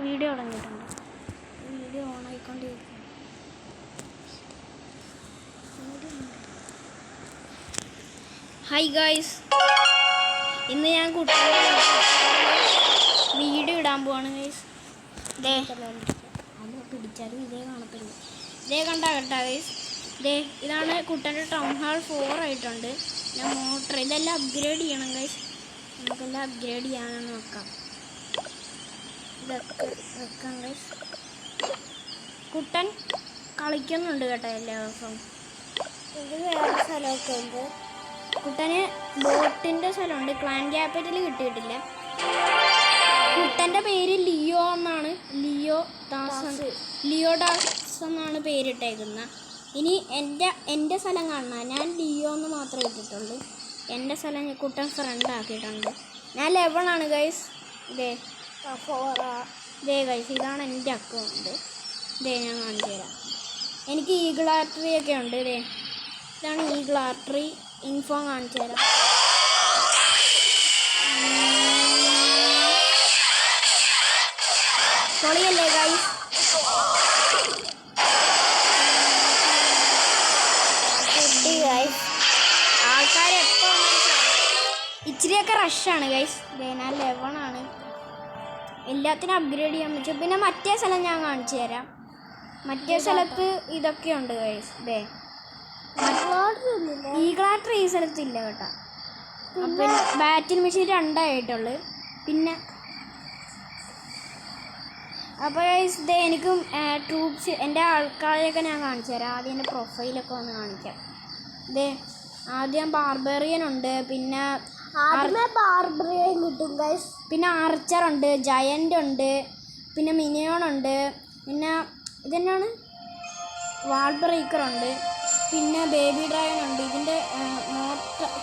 Video തുടങ്ങിയിട്ടുണ്ട്. Video ഓണായിക്കൊണ്ടിരിക്കുന്നു. Hi guys, ഇന്ന് ഞാൻ കുട്ടികളെ വീഡിയോ ഇടാൻ പോവാണ് ഗൈസ്. ഇതേ അത് പിടിച്ചാലും ഇതേ കാണത്തില്ല. ഇതേ കണ്ടാ കേട്ടാ ഗൈസ്. ഇതാണ് കുട്ടൻ്റെ ടൗൺ ഹാൾ 4 ആയിട്ടുണ്ട്. ഞാൻ മോട്ടർ ഇതെല്ലാം അപ്ഗ്രേഡ് ചെയ്യണം ഗൈസ്. നമുക്കെല്ലാം അപ്ഗ്രേഡ് ചെയ്യാമെന്ന് നോക്കാം. ഇതൊക്കെ വെക്കാം ഗൈസ്. കുട്ടൻ കളിക്കുന്നുണ്ട് കേട്ടോ എല്ലാ ദിവസവും. ഇത് വേറെ സ്ഥലമൊക്കെ ഉണ്ട്. കുട്ടന് ബോട്ടിൻ്റെ സ്ഥലമുണ്ട്. ക്ലാൻ ക്യാപിറ്റൽ കിട്ടിയിട്ടില്ല. കുട്ടൻ്റെ പേര് ലിയോ എന്നാണ്. ലിയോ ഡാസ് എന്നാണ് പേരിട്ടേക്കുന്നത്. ഇനി എൻ്റെ സ്ഥലം കാണണം. ഞാൻ ലിയോ എന്ന് മാത്രമേ ഇട്ടിട്ടുള്ളൂ. എൻ്റെ സ്ഥലം കുട്ടൻ ഫ്രണ്ട് ആക്കിയിട്ടുണ്ട്. ഞാൻ 11 ആണ് ഗൈസ്. ഇതേ ഗൈസ്, ഇതാണ് എൻ്റെ അക്കൗണ്ട്. ഞാൻ കാണിച്ചു തരാം. എനിക്ക് ഈഗിൾ ആർട്ടറി ഒക്കെ ഉണ്ട്. ഇതാണ് ഈഗിൾ ആർട്ടറി. ഇൻഫോ കാണിച്ചു തരാം. പൊളിയല്ലേ ഗൈസ്? ആൾക്കാർ എപ്പോൾ ഇച്ചിരിയൊക്കെ റഷാണ് ഗൈസ്. ഞാൻ 11 ആണ്. എല്ലാത്തിനും അപ്ഗ്രേഡ് ചെയ്യാൻ പറ്റും. പിന്നെ മറ്റേ സ്ഥലം ഞാൻ കാണിച്ചു തരാം. മറ്റേ സ്ഥലത്ത് ഇതൊക്കെയുണ്ട് ഗൈസ്. ഈഗിളാട്ടർ ഈ സ്ഥലത്തില്ല കേട്ടോ. പിന്നെ ബാറ്റിൽ മെഷീൻ 2 ആയിട്ടുള്ളു. പിന്നെ അപ്പോൾ ഗൈസ് എനിക്കും ട്രൂപ്സ് എൻ്റെ ആൾക്കാരെയൊക്കെ ഞാൻ കാണിച്ചു തരാം. ആദ്യം എൻ്റെ പ്രൊഫൈലൊക്കെ ഒന്ന് കാണിക്കാം. ആദ്യം ബാർബേറിയൻ ഉണ്ട്. പിന്നെ ബാർബറിയൻ കിട്ടും ഗൈസ്. പിന്നെ ആർച്ചറുണ്ട്, ജയൻ്റ് ഉണ്ട്, പിന്നെ മിനിയോൺ ഉണ്ട്, പിന്നെ ഇതെന്നാണ് വാൾ ബ്രേക്കറുണ്ട്, പിന്നെ ബേബി ഡ്രാഗൺ ഉണ്ട്. ഇതിൻ്റെ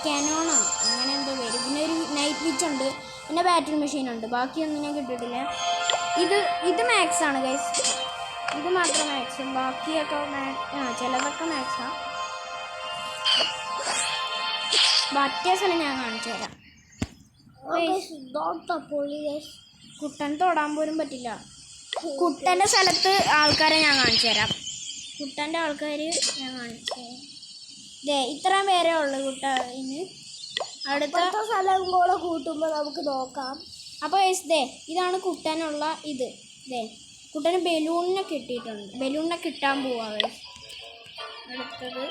കനോണോ അങ്ങനെ എന്തോ പേര്. പിന്നെ ഒരു നൈറ്റ് വിച്ച് ഉണ്ട്. പിന്നെ ബാറ്റിൽ മെഷീൻ ഉണ്ട്. ബാക്കിയൊന്നും ഞാൻ കിട്ടിയിട്ടില്ല. ഇത് മാക്സ് ആണ് ഗൈസ്. ഇത് മാത്രം മാക്സും. ബാക്കിയൊക്കെ ചിലതൊക്കെ മാക്സാണ്. മറ്റേ സ്ഥലം ഞാൻ കാണിച്ചു തരാം. കുട്ടൻ തൊടാൻ പോലും പറ്റില്ല. കുട്ടൻ്റെ സ്ഥലത്ത് ആൾക്കാരെ ഞാൻ കാണിച്ചു തരാം. കുട്ടൻ്റെ ആൾക്കാർ ഞാൻ കാണിച്ചു തരാം. ഇത്രയും പേരേ ഉള്ളു കുട്ടന്. അടുത്ത സ്ഥലം കൂടെ കൂട്ടുമ്പോൾ നമുക്ക് നോക്കാം. അപ്പോൾ ഇതാണ് കുട്ടനുള്ള ഇത്. കുട്ടന് ബലൂണിനെ കിട്ടിയിട്ടുണ്ട്. ബലൂണിനെ കിട്ടാൻ പോവാ. അടുത്തത്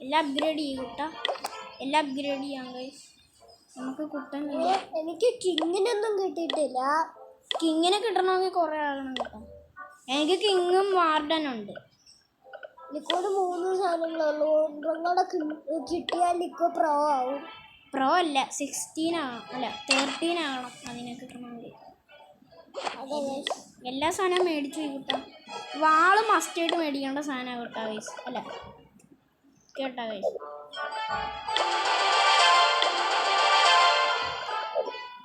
എല്ലാം അപ്ഗ്രേഡ് ചെയ്യും കുട്ട. എല്ലാം അപ്ഗ്രേഡ് ചെയ്യാം ഗൈസ്. നമുക്ക് കുട്ടൻ എനിക്ക് കിങ്ങിനൊന്നും കിട്ടിയിട്ടില്ല. കിങ്ങിനെ കിട്ടണമെങ്കിൽ കുറേ ആകണം കേട്ടോ. എനിക്ക് കിങ്ങും വാർഡനുണ്ട്. ലിക്കോട് 3 സാധനങ്ങളുള്ളൂ. നിങ്ങളുടെ കിട്ടിയാൽ ലിക്കോ പ്രോ ആവും. പ്രോ അല്ല, 16 ആകണം. അല്ല 13 ആകണം അതിനെ കിട്ടണമെങ്കിൽ. എല്ലാ സാധനവും മേടിച്ചു കിട്ടാം. വാള് മസ്റ്റായിട്ട് മേടിക്കേണ്ട സാധനമാണ് കേട്ടോ ഗൈസ്. അല്ല കേട്ടോ ഗൈസ്,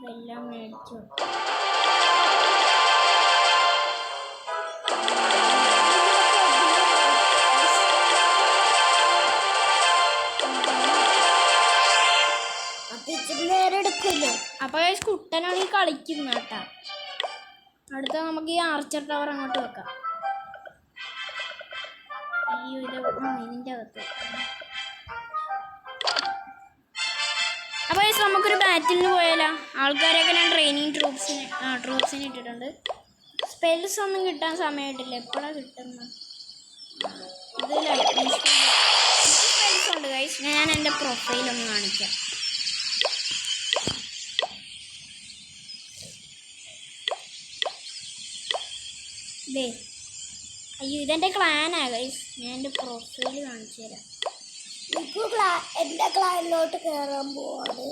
ഇതെല്ലാം മേടിച്ചു. അപ്പോൾ കുട്ടനാണ് ഈ കളിക്കുന്നത് കേട്ടോ. അടുത്ത നമുക്ക് ഈ ആർച്ചർ ടവർ അങ്ങോട്ട് വെക്കാം. ഇതിൻ്റെ അകത്ത്. അപ്പോൾ നമുക്കൊരു ബാറ്റിലിന് പോയാലോ? ആൾക്കാരെയൊക്കെ ഞാൻ ട്രെയിനിങ് ട്രൂപ്സിന് ഇട്ടിട്ടുണ്ട്. സ്പെൽസ് ഒന്നും കിട്ടാൻ സമയമായിട്ടില്ല. എപ്പോഴാണ് കിട്ടുന്നത്? ഇത് ലൈറ്റിംഗ് സ്പെൽസ് ഉണ്ട് ഗൈസ്. ഞാൻ എൻ്റെ പ്രൊഫൈലൊന്ന് കാണിക്കാം. അയ്യോ, ഇതെൻ്റെ ക്ലാനാ ഗൈസ്. ഞാൻ എൻ്റെ പ്രൊഫൈൽ കാണിച്ചു തരാം. എൻ്റെ ക്ലാനിലോട്ട് കയറാൻ പോവാണ്.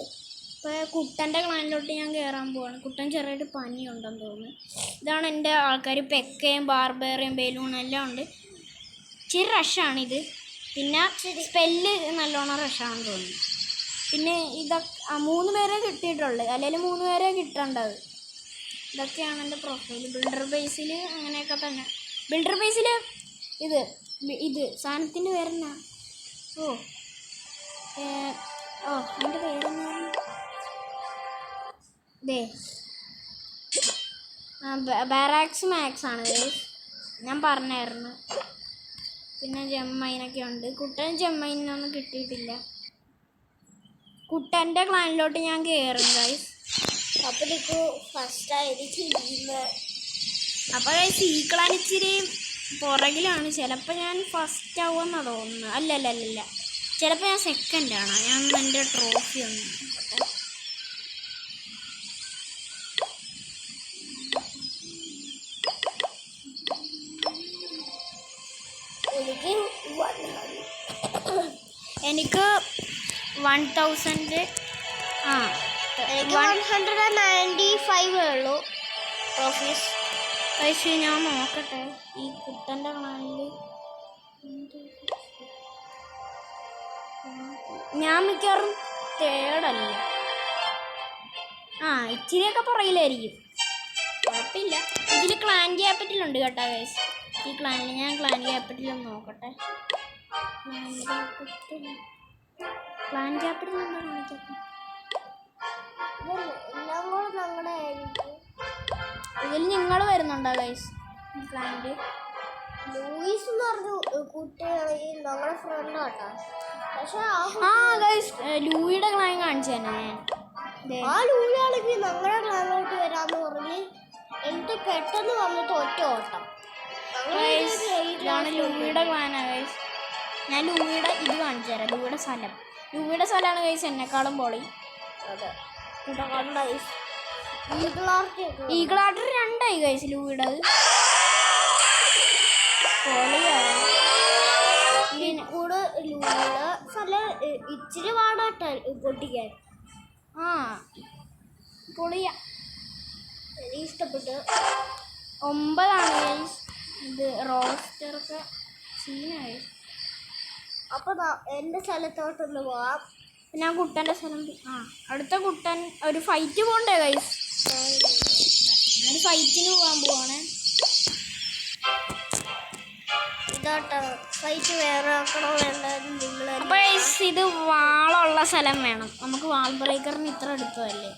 ഇപ്പോൾ കുട്ടൻ്റെ ക്ലാനിലോട്ട് ഞാൻ കയറാൻ പോവാണ്. കുട്ടൻ ചെറിയൊരു പനിയുണ്ടെന്ന് തോന്നുന്നു. ഇതാണ് എൻ്റെ ആൾക്കാർ. പെക്കയും ബാർബേറിയും ബലൂണും എല്ലാം ഉണ്ട്. ഇച്ചിരി റഷാണിത്. പിന്നെ സ്പെല്ല് നല്ലോണം റഷാണെന്ന് തോന്നുന്നു. പിന്നെ ഇതൊക്കെ 3 പേരെ കിട്ടിയിട്ടുള്ളു. അല്ലെങ്കിൽ 3 പേരെ കിട്ടേണ്ടത്. ഇതൊക്കെയാണ് എൻ്റെ പ്രൊഫൈൽ. ബിൽഡർ ബേസിൽ അങ്ങനെയൊക്കെ തന്നെ. ബിൽഡർ ബേസിൽ ഇത് സാധനത്തിൻ്റെ പേരെന്നാ? എൻ്റെ പേരെന്നാ? ബാരാക്സ് മാക്സ് ആണ് ഗൈസ്, ഞാൻ പറഞ്ഞായിരുന്നു. പിന്നെ ജെമ്മൈനൊക്കെ ഉണ്ട്. കുട്ടൻ ജെമ്മൈനൊന്നും കിട്ടിയിട്ടില്ല. കുട്ടൻ്റെ ക്ലാനിലോട്ട് ഞാൻ കയറും ഗൈസ്. അപ്പോൾ എനിക്ക് ഫസ്റ്റായിരിക്കും. അപ്പോൾ ഗൈസ് ഈ ക്ലാൻ ഇച്ചിരി പുറകിലാണ്. ചിലപ്പോൾ ഞാൻ ഫസ്റ്റ് ആവുമെന്നാണ് തോന്നുന്നത്. അല്ലല്ല, ചിലപ്പോൾ ഞാൻ സെക്കൻഡാണ്. ഞാൻ എൻ്റെ ട്രോഫി ഒന്നും എനിക്ക് 1000 എനിക്ക് 195 ഉള്ളൂ ട്രോഫീസ്. പക്ഷേ ഞാൻ നോക്കട്ടെ ഈ കുട്ടൻ്റെ ക്ലാനിൽ. ഞാൻ മിക്കവാറും തേർഡല്ല. ഇച്ചിരിയൊക്കെ പുറകിലായിരിക്കും, കുഴപ്പമില്ല. ഇതിൽ ക്ലാൻ ക്യാപിറ്റലുണ്ട് കേട്ടോ ഗൈസ്. ഈ ക്ലാനിൽ ഞാൻ ക്ലാൻ ക്യാപിറ്റലൊന്ന് നോക്കട്ടെ. ക്ലാൻ ക്യാപിറ്റൽ എന്താ കാണിക്കട്ടെ. എല്ലാം കൂടെ ഞങ്ങളുടെ ഇതിൽ നിങ്ങൾ വരുന്നുണ്ടോ ഗൈസ് ഈ ക്ലാനിൽ? ലൂയിസ് എന്ന് പറഞ്ഞു കുട്ടികളെ ഞങ്ങളുടെ ഫ്രണ്ട് കേട്ടോ. പക്ഷെ ഗൈസ് ലൂയിയുടെ ക്ലാൻ കാണിച്ചു തന്നെ ഞാൻ. ആ ലൂയിയാണെങ്കിൽ ഞങ്ങളുടെ ക്ലാനിലോട്ട് വരാമെന്ന് പറഞ്ഞ് എന്നിട്ട് പെട്ടെന്ന് വന്നിട്ട് ഒറ്റ ഓട്ടം. ഇതാണ് ലൂയിയുടെ ക്ലാനാ ഗൈസ്. ഞാൻ ലൂയിയുടെ ഇത് കാണിച്ചു തരാം. ലൂയിയുടെ സ്ഥലമാണ് ഗൈസ് എന്നെക്കാളും പൊളി. അതെ, ഈഗിളാർട്ടർ 2 ഗൈസ് ലൂയിയുടെ കൂടെ ലൂയിയുടെ സ്ഥലം ഇച്ചിരി പാടാട്ട പൊട്ടിക്കാൻ. പൊളിയ, എനിക്ക് ഇഷ്ടപ്പെട്ടു. 9 ഗൈസ്. ഇത് റോസ്റ്ററൊക്കെ സീനായി. അപ്പോൾ എൻ്റെ സ്ഥലത്തോട്ടൊന്ന് പോവാം. പിന്നെ കുട്ടൻ്റെ സ്ഥലം. അടുത്ത കുട്ടൻ ഒരു ഫൈറ്റ് പോകണ്ടേ ഗൈസ്? ഞാനൊരു ഫൈറ്റിന് പോകാൻ പോവാണ്. ഇതാട്ടോ ഫൈറ്റ് വേറെ ആക്കണോ വേണ്ട നിങ്ങൾ. അപ്പോൾ ഗൈസ് ഇത് വാളുള്ള സ്ഥലം വേണം നമുക്ക്. വാൾ ബ്രേക്കറിന് ഇത്ര എടുത്തതല്ലേ.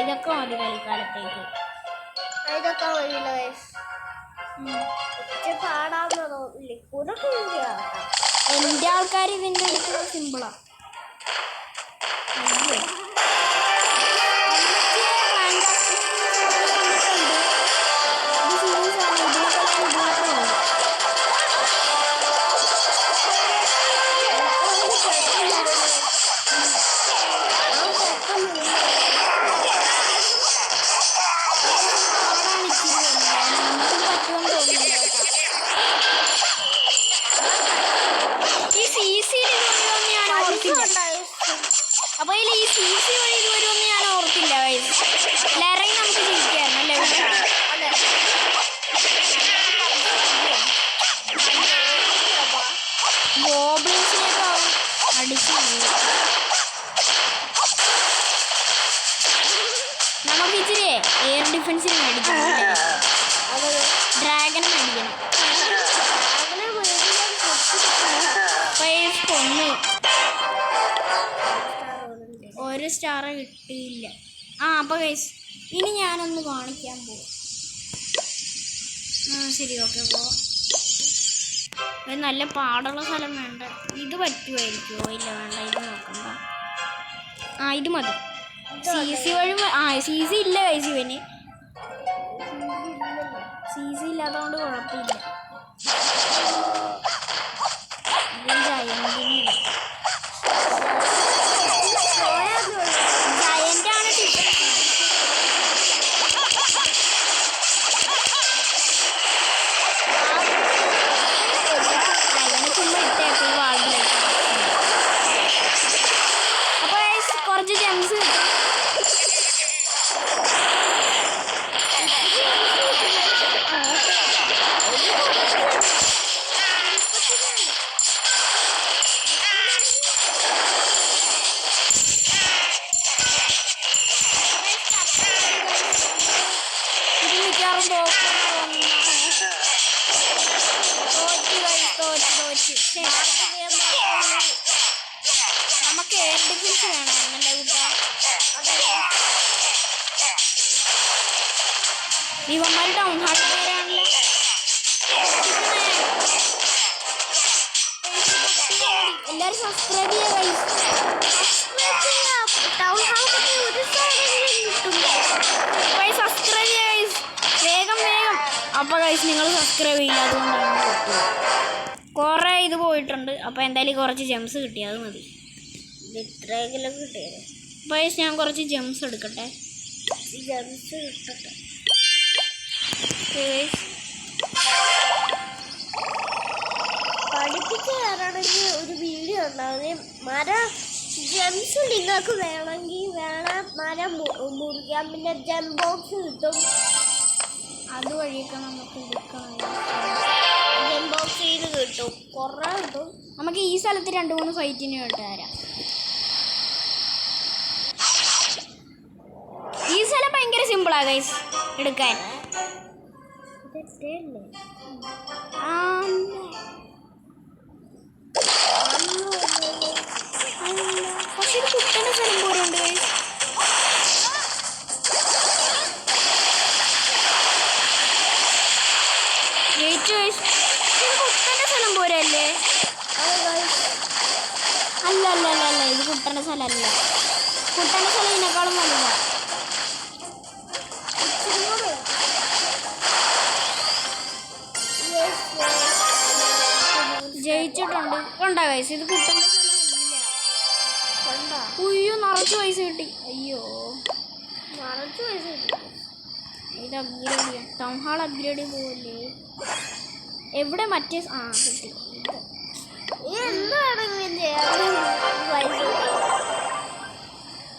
ഇതൊക്കെ മതി കളിക്കാലത്തേക്ക്. ഇതൊക്കെ വഴിയില്ല ഗൈസ്. പാടാന്ന് തോന്നില്ലേ കൂടൊക്കെ. എൻ്റെ ആൾക്കാർ ഇതിൻ്റെ അടുത്ത് സിമ്പിളാണ്. അപ്പോൾ ഇതിൽ ഈ CC വഴി ഇത് വരുമെന്ന് ഞാൻ ഓർത്തില്ല ഗൈസ്. ഇറങ്ങി നമുക്ക് ജയിക്കായിരുന്നു അല്ലേ? ഗോബ്ലിൻസിനെയൊക്കെ അടിച്ചു. നമുക്ക് ഇച്ചിരി എയർ ഡിഫൻസിന് മേടിക്കണം. ഡ്രാഗൻ മേടിക്കണം. കൊന്നു. 1 സ്റ്റാർ കിട്ടിയില്ല. അപ്പോൾ ഗൈസ് ഇനി ഞാനൊന്ന് കാണിക്കാൻ പോവാം. ശരി, ഓക്കെ പോവാം. നല്ല പാടുള്ള സ്ഥലം വേണ്ട. ഇത് പറ്റുമായിരിക്കുമോ? ഇല്ല, വേണ്ട, ഇത് നോക്കണ്ട. ഇത് മതി. CC വഴി. CC ഇല്ല ഗൈസ് ഇവന്. CC ഇല്ലാത്തതുകൊണ്ട് കുഴപ്പമില്ല. ജയന്റാണ് ചുമ്മാ ഇട്ടേക്ക് ഈ വാളിലേക്ക്. അപ്പോൾ കുറച്ച് ജെംസ് കിട്ടും. നമുക്ക് എയർ ഡിഫൻസ് വേണമായിരുന്നല്ലേ കുട്ടാ? ഇവന്മാർ ടൗൺ ഹാളിൽ വരാനുള്ള എല്ലാവരും സബ്സ്ക്രൈബ് സബ്സ്ക്രൈബ് വേഗം വേഗം. അപ്പോൾ ഗൈസ് നിങ്ങൾ സബ്സ്ക്രൈബ് ചെയ്യില്ല, അതുകൊണ്ടാണ് കുറേ ഇത് പോയിട്ടുണ്ട്. അപ്പോൾ എന്തായാലും കുറച്ച് ജെംസ് കിട്ടി, അത് മതി. ഇത്രയെങ്കിലും കിട്ടിയത്. അപ്പോൾ ഞാൻ കുറച്ച് ജെംസ് എടുക്കട്ടെ. ജെംസ് കിട്ടട്ടെ. പഠിപ്പിച്ച് തരണമെങ്കിൽ ഒരു വീഡിയോ ഉണ്ടാവും. ജെംസ് നിങ്ങൾക്ക് വേണമെങ്കിൽ മരം മുറിക്കാം. പിന്നെ ജെം ബോക്സ് കിട്ടും, അതുവഴിയൊക്കെ നമുക്ക് എടുക്കണം. ജെം ബോക്സ് ചെയ്ത് കിട്ടും, കുറേ കിട്ടും. നമുക്ക് ഈ സ്ഥലത്ത് 2-3 ഫൈറ്റിന് കേട്ട് തരാം. ഈ സ്ഥലം ഭയങ്കര സിമ്പിളാ ഗൈസ് എടുക്കാൻ. പക്ഷെ ഇത് കുട്ടൻ്റെ സ്ഥലം പോലെ ഉണ്ട് ഗൈസ്. ജയിച്ചു ഗൈസ്. ഇത് കുട്ടൻ്റെ സ്ഥലം പോലെ അല്ലേ? അല്ല അല്ല അല്ല അല്ല, ഇത് കുട്ടൻ്റെ സ്ഥലമല്ല. കുട്ടൻ്റെ സ്ഥലം ഇതിനേക്കാളും വലുതാ. ജയിച്ചിട്ടുണ്ട്. കണ്ടാ ഗൈസ്, ഇത് കുട്ടൻ്റെ സ്ഥലമല്ല. ഉയ്യോ, നിറച്ച് പൈസ കിട്ടി. അയ്യോ, നിറച്ച് പൈസ കിട്ടി. ഇത് അപ്ഗ്രേഡ് ചെയ്യാം. ടൗൺ ഹാൾ അപ്ഗ്രേഡ് പോവല്ലേ? എവിടെ മറ്റേ കിട്ടി.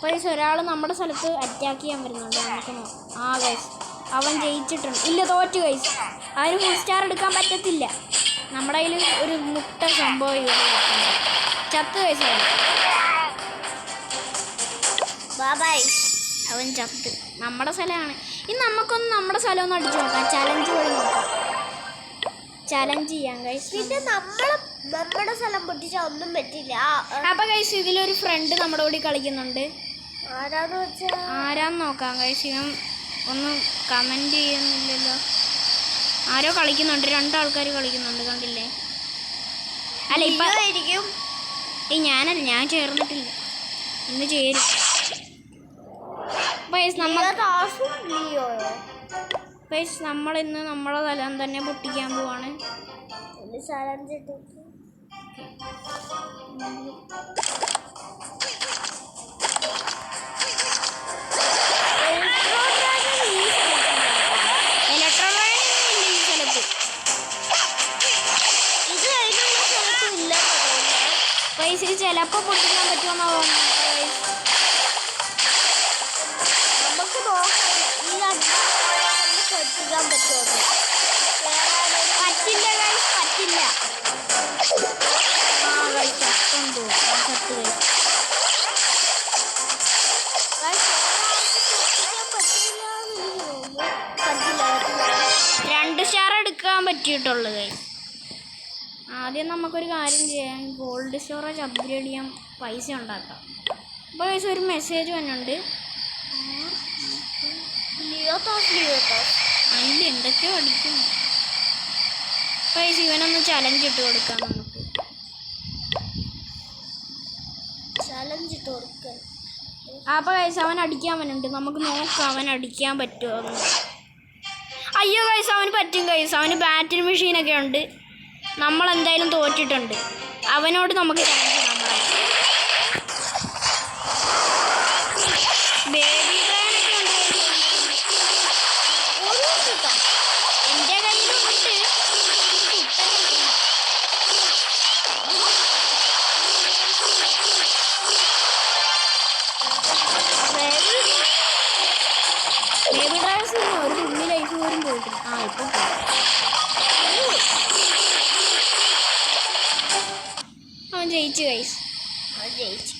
പൈസ ഒരാൾ നമ്മുടെ സ്ഥലത്ത് അറ്റാക്ക് ചെയ്യാൻ വരുന്നുണ്ട്. നമുക്ക് നോക്കാം. ഗൈസ്, അവൻ ജയിച്ചിട്ടുണ്ട്. ഇല്ല, തോറ്റു ഗൈസ്. അതിന് ഫുൾ സ്റ്റാർ എടുക്കാൻ പറ്റത്തില്ല. നമ്മുടെ കയ്യിൽ ഒരു മുട്ട സംഭവം ചത്ത് ഗൈസ്. അവൻ ചത്ത്. നമ്മുടെ സ്ഥലമാണ്. ഇനി നമുക്കൊന്ന് നമ്മുടെ സ്ഥലം ഒന്ന് അടിച്ചു നോക്കാം. ചലഞ്ച് വഴി നോക്കാം. ചലഞ്ച് ചെയ്യാം ഗൈസ്. പിന്നെ നമ്മുടെ സ്ഥലം പൊട്ടിച്ചാൽ ഒന്നും പറ്റില്ല. അപ്പൊ ഗൈസ്, ഇതിലൊരു ഫ്രണ്ട് നമ്മുടെ കൂടി കളിക്കുന്നുണ്ട്. ആരാന്ന് വെച്ചാൽ ആരാന്ന് നോക്കാം ഗൈസ്. ഇവൻ ഒന്നും കമന്റ് ചെയ്യുന്നില്ലല്ലോ. ആരോ കളിക്കുന്നുണ്ട്, 2 ആൾക്കാർ കളിക്കുന്നുണ്ട്, കണ്ടില്ലേ? അല്ല, ഇപ്പൊ ആയിരിക്കും. ഞാനല്ല, ഞാൻ ചേർന്നിട്ടില്ല. ഇന്ന് ചേരും. നമ്മളിന്ന് നമ്മളെ തലം തന്നെ പൊട്ടിക്കാൻ പോവാണ്. പൈസ ചിലപ്പോൾ പൊട്ടിക്കാൻ പറ്റുമെന്നാ തോന്നുന്നത്. നമുക്ക് നോക്കാം ഈ പൊട്ടിക്കാൻ പറ്റുമോ. പറ്റില്ല ഗൈസ്, പറ്റില്ല. രണ്ട് സ്റ്റാർ എടുക്കാൻ പറ്റിയിട്ടുള്ളൂ ഗൈസ്. ആദ്യം നമുക്കൊരു കാര്യം ചെയ്യാം. ഗോൾഡ് സ്റ്റോറേജ് അപ്ഗ്രേഡ് ചെയ്യാൻ പൈസ ഉണ്ടാക്കാം. അപ്പോൾ ഗൈസ്, ഒരു മെസ്സേജ് വന്നുണ്ട്. അതിൽ എന്തൊക്കെയോ അടിക്കുന്നു. ഗൈസ്, ഇവനൊന്ന് ചലഞ്ച് ഇട്ട് കൊടുക്കാം നമുക്ക്. ചലഞ്ച് ഇട്ട് കൊടുക്കാം. അപ്പോൾ ഗൈസ്, അവൻ അടിക്കാൻ വന്നുണ്ട്. നമുക്ക് നോക്കാം അവൻ അടിക്കാൻ പറ്റുമോ എന്ന്. അയ്യോ ഗൈസ്, അവന് പറ്റും ഗൈസ്. അവന് ബാറ്റിംഗ് മെഷീനൊക്കെ ഉണ്ട്. നമ്മളെന്തായാലും തോറ്റിട്ടുണ്ട്. അവനോട് നമുക്ക് ചലഞ്ച് ഇടാൻ പറയാം. ബേബി ബ്രാനൊക്കെ ഉണ്ട്. എൻ്റെ കയ്യിലുണ്ട്. ബേബി ഡ്രൈവേഴ്സ് ഒരു തുള്ളി ലൈഫ് പോലും പോയിട്ടില്ല. ഇപ്പം അവൻ ജയിച്ചു ഗൈസ്. ജയിച്ചു.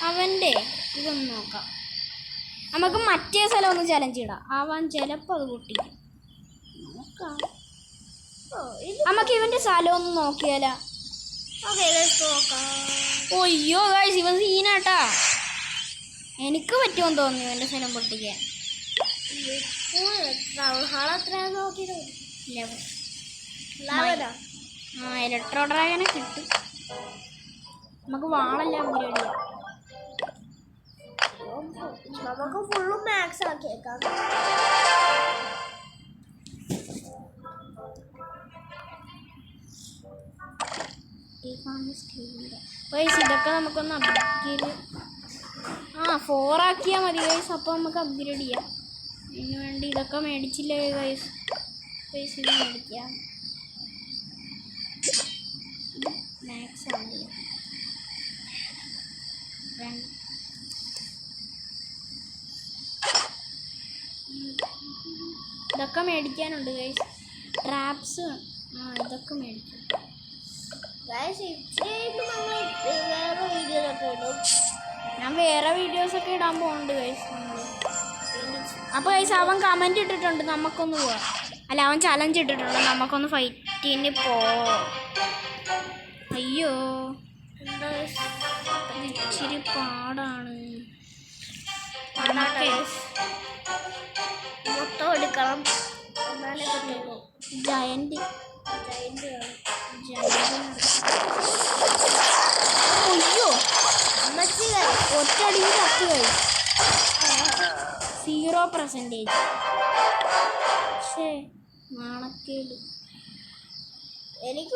അവൻ്റെ ഇതൊന്ന് നോക്കാം. നമുക്ക് മറ്റേ സ്ഥലം ഒന്ന് ചലഞ്ച് ഇടാം. അവൻ ചിലപ്പോൾ അത് പൊട്ടിക്കും. നോക്കാം. നമുക്ക് ഇവൻ്റെ സ്ഥലം ഒന്ന് നോക്കിയാലോ? അയ്യോ ഗൈസ്, ഇവൻ സീനാട്ടാ. എനിക്ക് പറ്റുമെന്ന് തോന്നി ഇവൻ്റെ സ്ഥലം പൊട്ടിക്കാൻ. ടൗൺ ഹാൾ എത്രയാന്ന് നോക്കിയിട്ട് ലെവൽ. 11 ആ ഇലക്ട്രോ ഡ്രാഗനെ കിട്ടും. നമുക്ക് വാളല്ല അപ്ഗ്രേഡ് ചെയ്യാം. നമുക്ക് ഫുള്ളും മാക്സ് ആക്കിയേക്കാം. ഇതൊക്കെ നമുക്കൊന്ന് അപ്ഗ്രേഡ് 4 ആക്കിയാൽ മതി ഗൈസ്. അപ്പോൾ നമുക്ക് അപ്ഗ്രേഡ് ചെയ്യാം. അതിന് വേണ്ടി ഇതൊക്കെ മേടിച്ചില്ലേ ഗൈസ്. ഇത് മേടിക്കാം. മാക്സ് ആണല്ലേ വേണ്ട. ഇതൊക്കെ മേടിക്കാനുണ്ട് ഗൈസ്. ട്രാപ്സ് ഇതൊക്കെ മേടിക്കാം. ഞാൻ വേറെ വീഡിയോസൊക്കെ ഇടാൻ പോകുന്നുണ്ട് ഗൈസ്. അപ്പോൾ ഗൈസ് അവൻ കമൻറ്റ് ഇട്ടിട്ടുണ്ട് നമുക്കൊന്ന് പോവാം. അല്ല അവൻ ചലഞ്ച് ഇട്ടിട്ടുണ്ട് നമുക്കൊന്ന് ഫൈറ്റിന് അയ്യോ എന്താ ഇച്ചിരി പാടാണ്. മൊത്തം എടുക്കണം എന്നാലേ പറ്റുള്ളൂ. ജയന്റ് അയ്യോ ഒറ്റടിയിൽ കത്ത് കഴിച്ചു. 0%. പക്ഷേ നാണക്കേട്. എനിക്ക്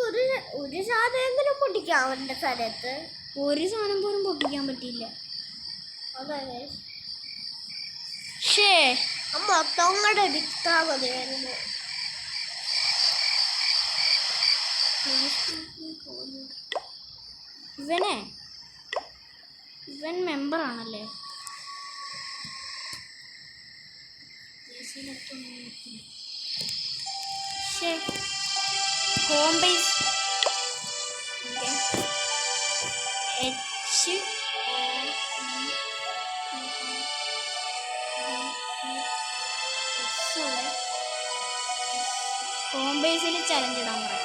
ഒരു സാധനമെങ്കിലും പൊട്ടിക്കാം അവൻ്റെ സ്ഥലത്ത്. ഒരു സാധനം പോലും പൊട്ടിക്കാൻ പറ്റിയില്ല. അതെ ഷേ മൊത്തം കൂടെ എടുത്താൽ മതിയായിരുന്നു. ഇവൻ മെമ്പറാണല്ലേ. ഹോം ബേസ് ഹോം ബേസിൽ ചലഞ്ച് ഇടാൻ പറയാം.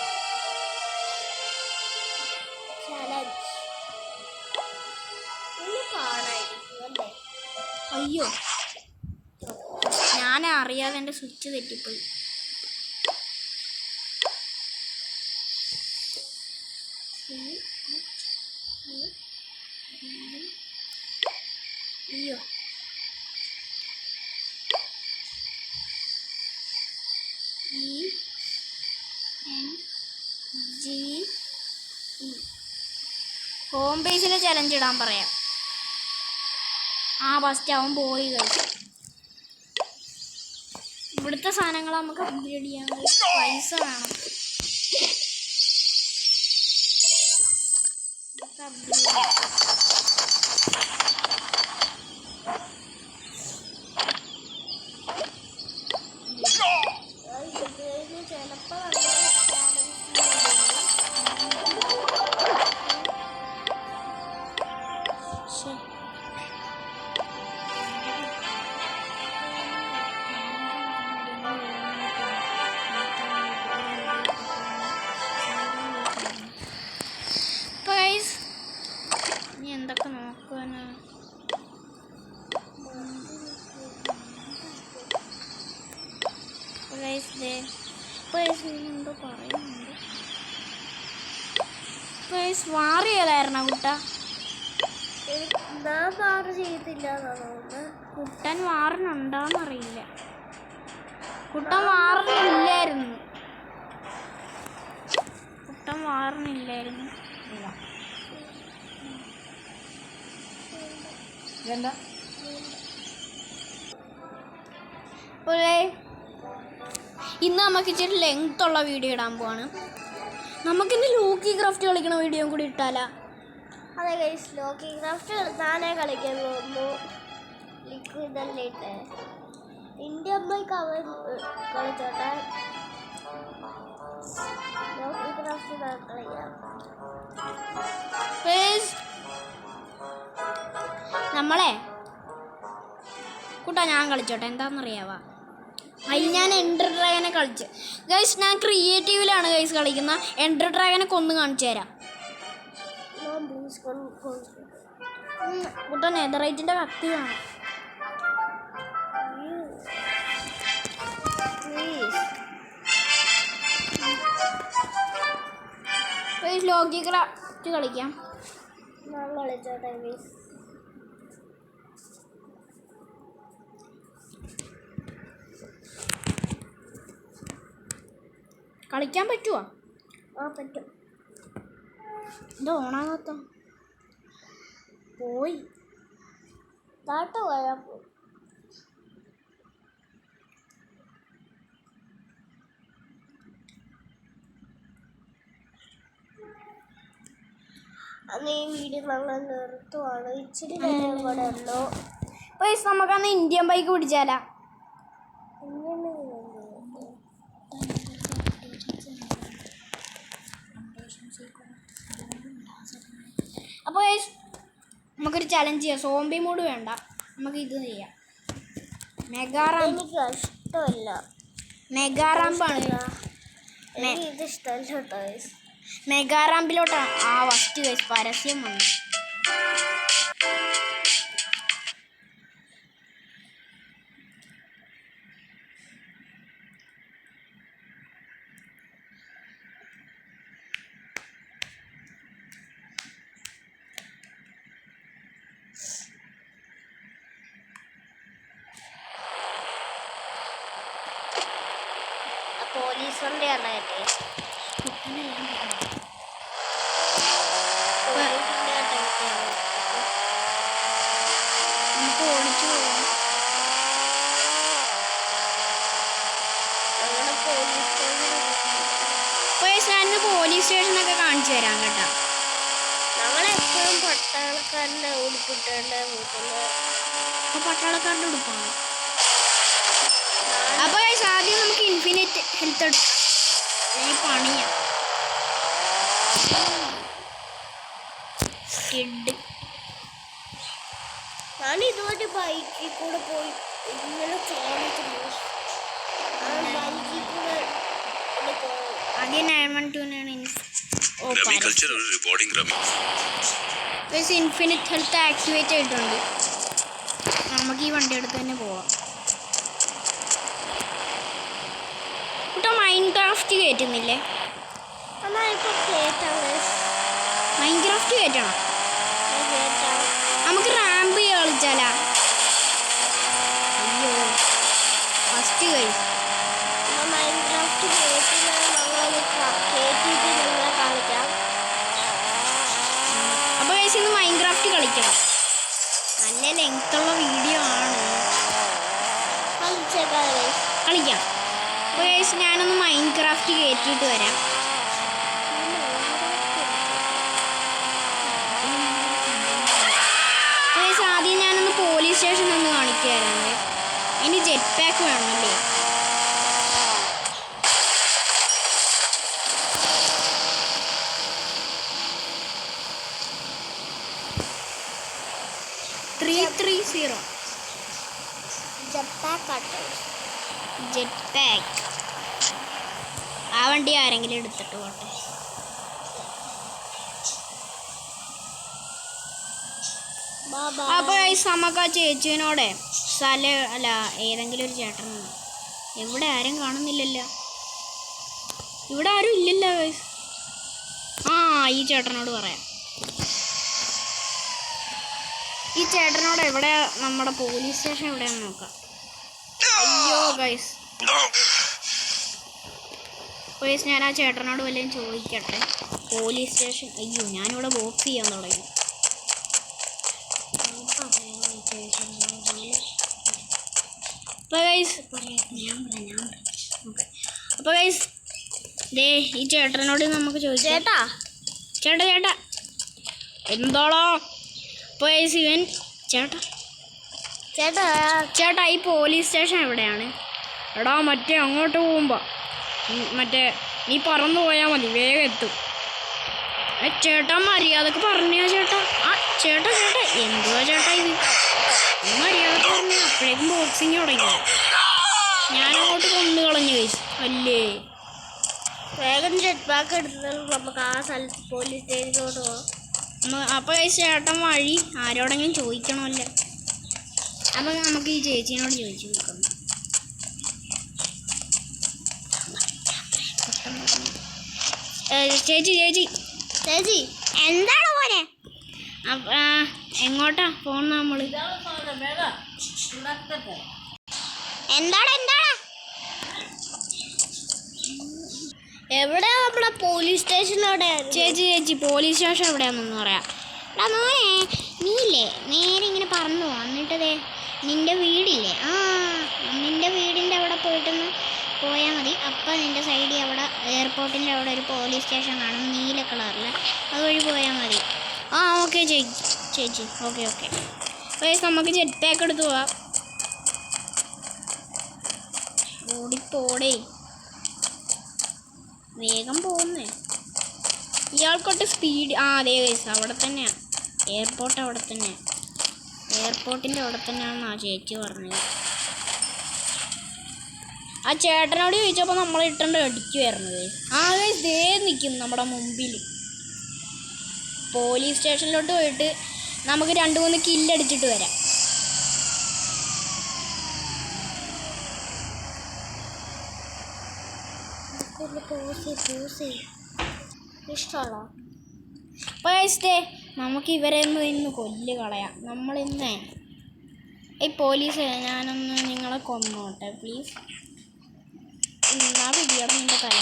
അയ്യോ ഞാൻ അറിയാതെ എൻ്റെ സ്വിച്ച് തെറ്റിപ്പോയി. അയ്യോ ഹോം ബേസിൽ ചലഞ്ച് ഇടാൻ പറയാം. ഫസ്റ്റ് അവൻ പോയി കഴിച്ചു. ഇവിടുത്തെ സാധനങ്ങൾ നമുക്ക് അപ്ഗ്രേഡ് ചെയ്യാൻ പൈസ വേണം. എന്തൊക്കെ നോക്കുവാനാ. എന്തോ പറയുന്നുണ്ട്. വാർ ചെയ്യലായിരുന്നോ കുട്ട? കുട്ടൻ വാറിനുണ്ടോന്നറിയില്ല. കുട്ടൻ വാറിനില്ലായിരുന്നു. ഇന്ന് നമുക്ക് ഇച്ചിരി ലെങ്ത് ഉള്ള വീഡിയോ ഇടാൻ പോവാണ്. നമുക്കിന്ന് ലോക്കി ക്രാഫ്റ്റ് കളിക്കണ വീഡിയോ കൂടി ഇട്ടാലാ? അതെ ഗൈസ്, ലോക്കി ക്രാഫ്റ്റ് നാനേ കളിക്കാൻ പോകുന്നു. ലിക്വിഡല്ലേ ഇട്ടേ. ഇന്ത്യ അമ്മയ്ക്ക് അവൻ കളിച്ചോട്ടെ. ലോക്കി ക്രാഫ്റ്റ് കളിക്കാം. നമ്മളെ കൂട്ടാ ഞാൻ കളിച്ചോട്ടെ. എന്താണെന്നറിയാവാ, അതിൽ ഞാൻ എൻഡർ ഡ്രാഗനെ കളിച്ച് ഗൈസ്. ഞാൻ ക്രിയേറ്റീവിലാണ് ഗൈസ് കളിക്കുന്ന. എൻഡർ ഡ്രാഗനെ കൊന്ന് കാണിച്ചു തരാം. കൂട്ടാ നെതറൈറ്റിൻ്റെ കത്തി വേണം. ലോക്കി ക്രാഫ്റ്റ് കളിക്കാം. ഞാൻ കളിച്ചോട്ടെ ഗൈസ്. കളിക്കാൻ പറ്റുമോ? ആ പറ്റും. ഇത് ഓണാകാത്ത പോയി താട്ട പോയാ പോയി. അന്ന് ഈ വീഡിയോ ഞങ്ങൾ നിർത്തുവാണ്. ഇച്ചിരി നേരം കൂടെ ഉള്ളൂ. പൈസ നമുക്കന്ന് ഇന്ത്യൻ ബൈക്ക് പിടിച്ചാലാ. അപ്പോൾ നമുക്കൊരു ചലഞ്ച് ചെയ്യാം. സോംബി മൂഡ് വേണ്ട, നമുക്ക് ഇത് ചെയ്യാം. മെഗാറാം. എനിക്ക് ഇഷ്ടമല്ല. മെഗാറാമ്പാണ്. എനിക്ക് ഇത് ഇഷ്ടമല്ല കേട്ടോ ഗൈസ്. മെഗാറാമ്പിലോട്ടാണ് ആ ഫസ്റ്റ് ഗൈസ് പരസ്യം വന്നു. പോലീസിന്റെ ആണല്ലേ. നമുക്ക് ഓടിച്ചു പോകാം. ഞാനിന്ന് പോലീസ് സ്റ്റേഷനൊക്കെ കാണിച്ചു തരാം കേട്ടോ. ഞങ്ങളെപ്പോഴും പട്ടാളക്കാരൻ്റെ ഉടുപ്പിട്ടേണ്ട വീട്ടില്. അപ്പോൾ പട്ടാളക്കാരുടെ ഉടുപ്പാണ്. അപ്പോൾ ആദ്യം നമുക്ക് ഇൻഫിനിറ്റ് ഹെൽത്ത് എടുക്കാം. ഈ പണിയാ ഞാൻ ഇതുവരെ ബൈക്കിൽ കൂടെ പോയി ഇങ്ങനെ ചോദിക്കുന്നു. ബൈക്കിൽ കൂടെ ആദ്യം 912 ഇൻഫിനിറ്റ് ഹെൽത്ത് ആക്ടിവേറ്റ് ആയിട്ടുണ്ട്. നമുക്ക് ഈ വണ്ടി എടുത്ത് തന്നെ പോവാം. കേട്ടോ മൈൻക്രാഫ്റ്റ് കയറ്റുന്നില്ലേ? എന്നാൽ ഇപ്പോൾ കയറ്റാം. മൈൻക്രാഫ്റ്റ് കയറ്റണം. നമുക്ക് റാമ്പ് കളിച്ചാലാ? അയ്യോ ഫസ്റ്റ് കഴിച്ചു. മൈൻക്രാഫ്റ്റ് കയറ്റിയിട്ട് നിങ്ങളെ കാണിക്കാം. അപ്പോൾ കഴിച്ച് ഇന്ന് മൈൻക്രാഫ്റ്റ് കളിക്കണം. നല്ല ലെങ്ത്തുള്ള വീഡിയോ ആണ്. കളിക്കാം. അപ്പോൾ കഴിച്ച് ഞാനൊന്ന് മൈൻക്രാഫ്റ്റ് കയറ്റിയിട്ട് വരാം. ആദ്യം ഞാനൊന്ന് പോലീസ് സ്റ്റേഷൻ ഒന്ന് കാണിക്കുകയായിരുന്നു. ഇനി ജെറ്റ് പാക്ക് വേണമല്ലേ? Jet pack. ആ വണ്ടി ആരെങ്കിലും എടുത്തിട്ട് പോട്ടെ. അപ്പോൾ നമുക്ക് ആ ചേച്ചീനോടെ അല്ല ഏതെങ്കിലും ഒരു ചേട്ടനുണ്ട്. എവിടെ ആരും കാണുന്നില്ലല്ലോ. ഇവിടെ ആരും ഇല്ലല്ലോ. ആ ഈ ചേട്ടനോട് പറയാം. ഈ ചേട്ടനോട് എവിടെ നമ്മുടെ പോലീസ് സ്റ്റേഷൻ എവിടെയാണെന്ന് നോക്കാം. അയ്യോ ഗൈസ് ഞാൻ ആ ചേട്ടനോട് വല്ലതും ചോദിക്കട്ടെ. Police station. അയ്യോ ഞാനിവിടെ ബോക്സ് ചെയ്യാൻ തുടങ്ങി. അപ്പോൾ ഗൈസ് ദേ ഈ ചേട്ടനോട് നമുക്ക് ചോദിക്കാം. ചേട്ടാ എന്തോളോ? അപ്പോൾ ഗൈസ് ഇവൻ ചേട്ടാ ഈ പോലീസ് സ്റ്റേഷൻ എവിടെയാണ്? എടാ മറ്റേ അങ്ങോട്ട് പോകുമ്പോൾ മറ്റേ നീ പറന്നു പോയാൽ മതി, വേഗം എത്തും. ചേട്ടാ മര്യാദക്ക് പറഞ്ഞാ ചേട്ടാ. ആ ചേട്ടാ എന്തുവാ ചേട്ടാ ഇത്? മര്യാദക്ക് പറഞ്ഞു. അപ്പോഴേക്കും ബോക്സിങ് തുടങ്ങി. ഞാനങ്ങോട്ട് കൊന്നു കളഞ്ഞു കഴിച്ചു അല്ലേ. വേഗം ജെറ്റ് പാക്ക് എടുത്താൽ നമുക്ക് ആ സ്ഥലത്ത് പോലീസ് സ്റ്റേഷനിലോട്ട് പോകാം. അപ്പോൾ കഴിച്ച് ചേട്ടൻ വഴി ആരോടെങ്കിലും ചോദിക്കണമല്ലോ. അപ്പം നമുക്ക് ഈ ചേച്ചീനോട് ചോദിച്ചു നോക്കാം. ചേച്ചി ചേച്ചി എന്താണ് മോനെ? എങ്ങോട്ടാ പോകുന്ന നമ്മള്? എന്താണ് എന്താണ്? എവിടെയാ നമ്മളെ പോലീസ് സ്റ്റേഷനിലൂടെ? ചേച്ചി പോലീസ് സ്റ്റേഷൻ എവിടെയാണെന്നൊന്ന് പറയാം. എടാ മോനെ, നീയില്ലേ നേരെ ഇങ്ങനെ പറന്നു എന്നിട്ടതേ നിന്റെ വീടില്ലേ, നിന്റെ വീടിൻ്റെ അവിടെ പോയിട്ടൊന്ന് പോയാൽ മതി. അപ്പം നിന്റെ സൈഡിൽ അവിടെ എയർപോർട്ടിൻ്റെ അവിടെ ഒരു പോലീസ് സ്റ്റേഷൻ കാണും, നീല കളറിൽ. അതുവഴി പോയാൽ മതി. ഓക്കെ ചേച്ചി ഓക്കെ നമുക്ക് ജെറ്റ് പാക്ക് എടുത്ത് പോവാം. ഓടിപ്പോടേ, വേഗം പോകുന്നേ. ഇയാൾക്കൊട്ട് സ്പീഡ്. അതെ ഗൈസ്, അവിടെ തന്നെയാണ് എയർപോർട്ട്. എയർപോർട്ടിൻ്റെ അവിടെ തന്നെയാണെന്നാ ചേച്ചി പറഞ്ഞത്. ആ ചേട്ടനോട് ചോദിച്ചപ്പോൾ നമ്മളെ ഇട്ടുണ്ട് അടിക്കുമായിരുന്നത്. ഗൈസ് ദേ നിൽക്കും നമ്മുടെ മുമ്പിൽ. പോലീസ് സ്റ്റേഷനിലോട്ട് പോയിട്ട് നമുക്ക് 2-3 കില്ലടിച്ചിട്ട് വരാം. ഇഷ്ടമുള്ള അപ്പോൾ നമുക്ക് ഇവരെ ഇന്ന് കൊല്ല് കളയാം. നമ്മളിന്ന് ഈ പോലീസ് ഞാനൊന്ന് നിങ്ങളെ കൊന്നോട്ടെ പ്ലീസ്. എന്നാ പിടിയണം നിൻ്റെ തല.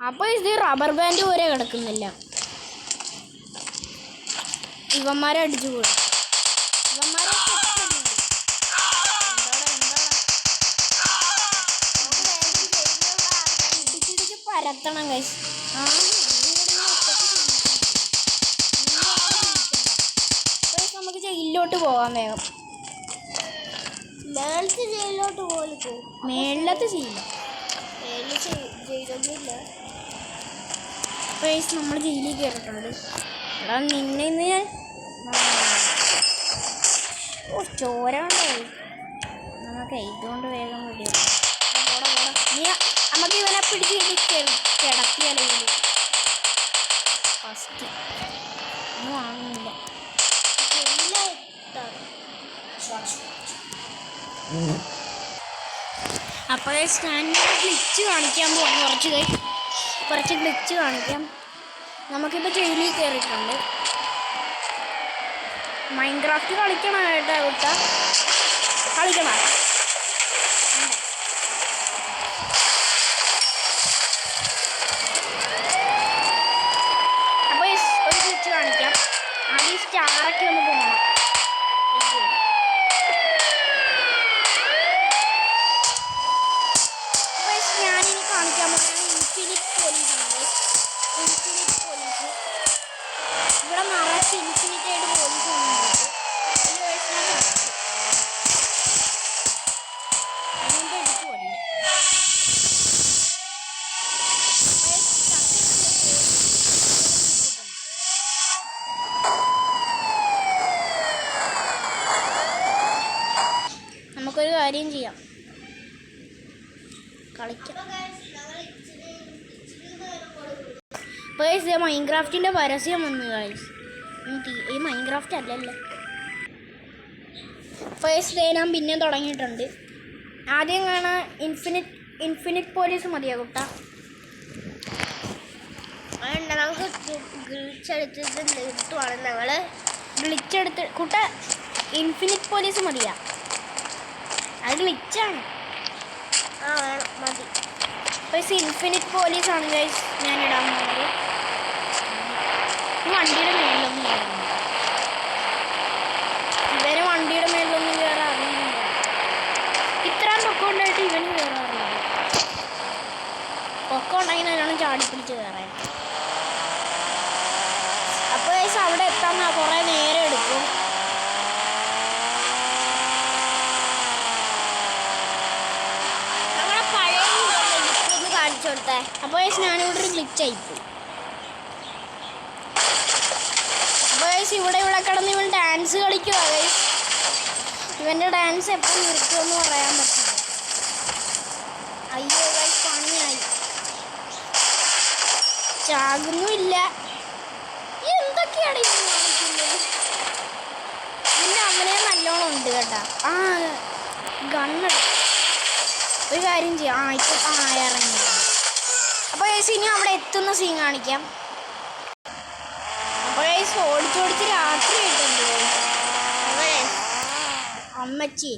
അപ്പോൾ ഇത് റബ്ബർ ബാൻഡ് പോലെ കിടക്കുന്നില്ല. ഇവന്മാരെ അടിച്ചു കൊടുക്കും. ഇവന്മാരെ പരത്തണം ഗൈസ്. നമുക്ക് ജയിലിലോട്ട് പോകാൻ വേഗം. മേളത്തെ ജയിലിലോട്ട് പോലെ പോകും. മേളിലത്തെ ജയിലില്ല. ജയിലൊന്നുമില്ല. ഗൈസ് നമ്മൾ ജയിലിൽ കയറിയിട്ടുണ്ട്. എടാ നിന്നെ ഇന്ന് ഞാൻ ചോര ഉണ്ടായി. നമുക്ക് ഇതുകൊണ്ട് വേഗം വിടുക. നമുക്ക് ഇവനെ പിടിച്ച് കിടത്തിയാലോ ഫസ്റ്റ് ഒന്നും വാങ്ങുന്നില്ല. അപ്പോൾ ഞാൻ ഗ്ലിച്ച് കാണിക്കാൻ പോകും. കുറച്ച് ഗ്ലിച്ച് കാണിക്കാം. നമുക്കിപ്പോൾ ജയിലിൽ കയറിയിട്ടുണ്ട്. മൈൻക്രാഫ്റ്റ് കളിക്കണം കേട്ടോ കുട്ട, കളിക്കണം. അപ്പോൾ ഒരു ഗ്ലിച്ച് കാണിക്കാം. ആദ്യം സ്റ്റാറൊക്കെ ഒന്ന് പോകണം. ഞാനിനി കാണിക്കാൻ പോകുന്നത് ഇൻഫിനിറ്റ് പോലീസ് ഉണ്ട്. ഇവിടെ നിറച്ച് ഇൻഫിനിറ്റ് ആയിട്ട് പോലീസ് വന്നിട്ടുണ്ട്. നമുക്കൊരു കാര്യം ചെയ്യാം, കളിക്കാം. അപ്പോൾ മൈൻക്രാഫ്റ്റിൻ്റെ പരസ്യം വന്നു ഗൈസ്. ഈ മൈൻക്രാഫ്റ്റ് അല്ലല്ലോ. അപ്പോൾ ഞാൻ പിന്നെ തുടങ്ങിയിട്ടുണ്ട്. ആദ്യം കാണാൻ ഇൻഫിനിറ്റ് പോലീസ് മതിയാ കുട്ട. നമുക്ക് ഗ്ലിച്ചെടുത്തിട്ട് കിട്ടുവാണ്. ഞങ്ങൾ ഗ്ലിച്ചെടുത്ത് കുട്ട ഇൻഫിനിറ്റ് പോലീസ് മതിയാ. അത് ഗ്ലിച്ചാണ്. വേണം മതി. അപ്പോൾ ഇൻഫിനിറ്റ് പോലീസാണ് ഗൈസ് ഞാൻ ഇടാൻ പോകുന്നത്. വണ്ടിയുടെ മേളിലൊന്നും കയറുന്നു. ഇവന് വണ്ടിയുടെ മേളിലൊന്നും കയറാൻ അറിയുന്നില്ല. ഇത്രയും പൊക്കം ഉണ്ടായിട്ട് ഇവന് കയറാറില്ല. പൊക്കം ഉണ്ടെങ്കിൽ നല്ലോണം ചാടിപ്പിടിച്ച് കയറാൻ. അപ്പോൾ ഗൈസ് അവിടെ എത്താൻ കുറേ നേരം എടുക്കും. നമ്മളെ പഴയ ഒന്ന് കാണിച്ചു കൊടുത്തേ. അപ്പോൾ ഞാനിവിടെ ഒരു ഗ്ലിച്ച് ആയിപ്പോയി. അപ്പോൾ ഇവിടെ കിടന്ന് ഇവൻ ഡാൻസ് കളിക്കുക. ഇവൻ്റെ ഡാൻസ് എപ്പോൾ നിർത്തുമെന്ന് പറയാൻ പറ്റില്ല. അയ്യോ ഗൈസ് പണിയായി. ചാകുന്നുമില്ല. എന്തൊക്കെയാണ് ഇവൻ കാണിക്കുന്നത്? പിന്നെ അവനെ നല്ലോണം ഉണ്ട് കേട്ടോ. ഗണ്ണെടുക്കും. ഒരു കാര്യം ചെയ്യാം. ഇപ്പം ഇറങ്ങി. അപ്പോൾ ഗൈസ് ഇനി അവിടെ എത്തുന്ന സീൻ കാണിക്കാം. അപ്പോൾ ഗൈസ് ഓടിച്ചോടിച്ച് രാത്രി ആയിട്ടുണ്ട്. അപ്പോൾ അമ്മച്ചി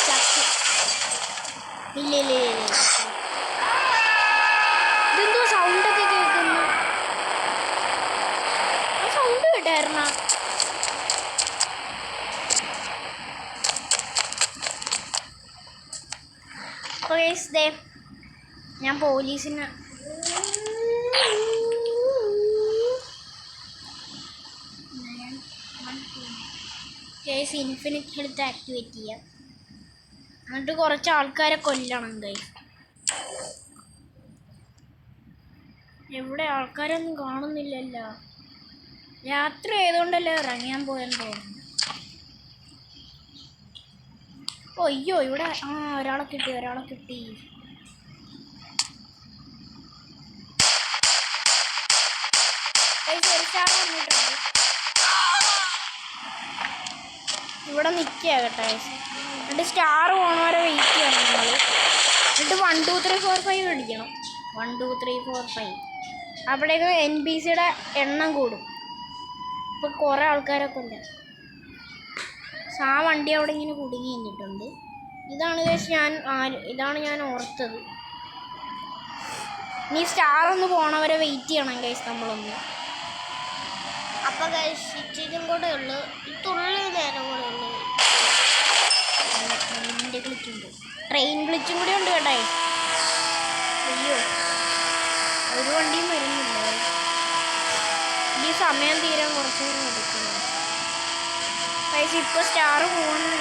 ചക്കി ഇല്ല ഇതെന്തോ സൗണ്ടൊക്കെ കേൾക്കുന്നു. ആ സൗണ്ട് കേട്ടായിരുന്ന അപ്പോൾ ഗൈസ് ദേ ഞാൻ പോലീസിന് കേസ് ഇൻഫിനിറ്റ് ഹെൽത്ത് ആക്ടിവേറ്റ് ചെയ്യാം. എന്നിട്ട് കുറച്ച് ആൾക്കാരെ കൊല്ലണം ഗൈസ്. എവിടെ ആൾക്കാരൊന്നും കാണുന്നില്ലല്ലോ. രാത്രി ആയതുകൊണ്ടല്ലേ ഇറങ്ങാൻ പോയെന്ന് തോന്നുന്നു. അയ്യോ ഇവിടെ ഒരാളെ കിട്ടി. ഒരു സ്റ്റാർ വന്നിട്ടുണ്ട്. ഇവിടെ നിൽക്കുക കേട്ടോ. എന്നിട്ട് സ്റ്റാർ പോണവരെ വെയിറ്റ് ചെയ്യണം നമ്മൾ. എന്നിട്ട് 1 2 3 4 5 അടിക്കണം. 1 2 3 4 5 അവിടേക്ക് NPCയുടെ എണ്ണം കൂടും. ഇപ്പോൾ കുറേ ആൾക്കാരൊക്കെ ഉണ്ട്. ആ വണ്ടി അവിടെ ഇങ്ങനെ കുടുങ്ങി നിന്നിട്ടുണ്ട്. ഇതാണ് ഞാൻ ഓർത്തത്. ഇനി സ്റ്റാർ ഒന്ന് പോണവരെ വെയിറ്റ് ചെയ്യണം ഗൈസ് നമ്മളൊന്ന്. അപ്പോൾ ഗൈസ് ഇച്ചിരിയും കൂടെ ഉള്ളു. തുള്ളി നേരം കൂടെ ഉള്ളു. ട്രെയിൻ ഗ്ലിച്ചും കൂടി ഉണ്ട് കേട്ടോ. അയ്യോ ഒരു വണ്ടിയും വരുന്നില്ല. ഈ സമയം തീരാൻ കുറച്ച് നേരം എടുക്കുന്നു. ഗൈസ് ഇപ്പോൾ സ്റ്റാർ പോകുന്നു.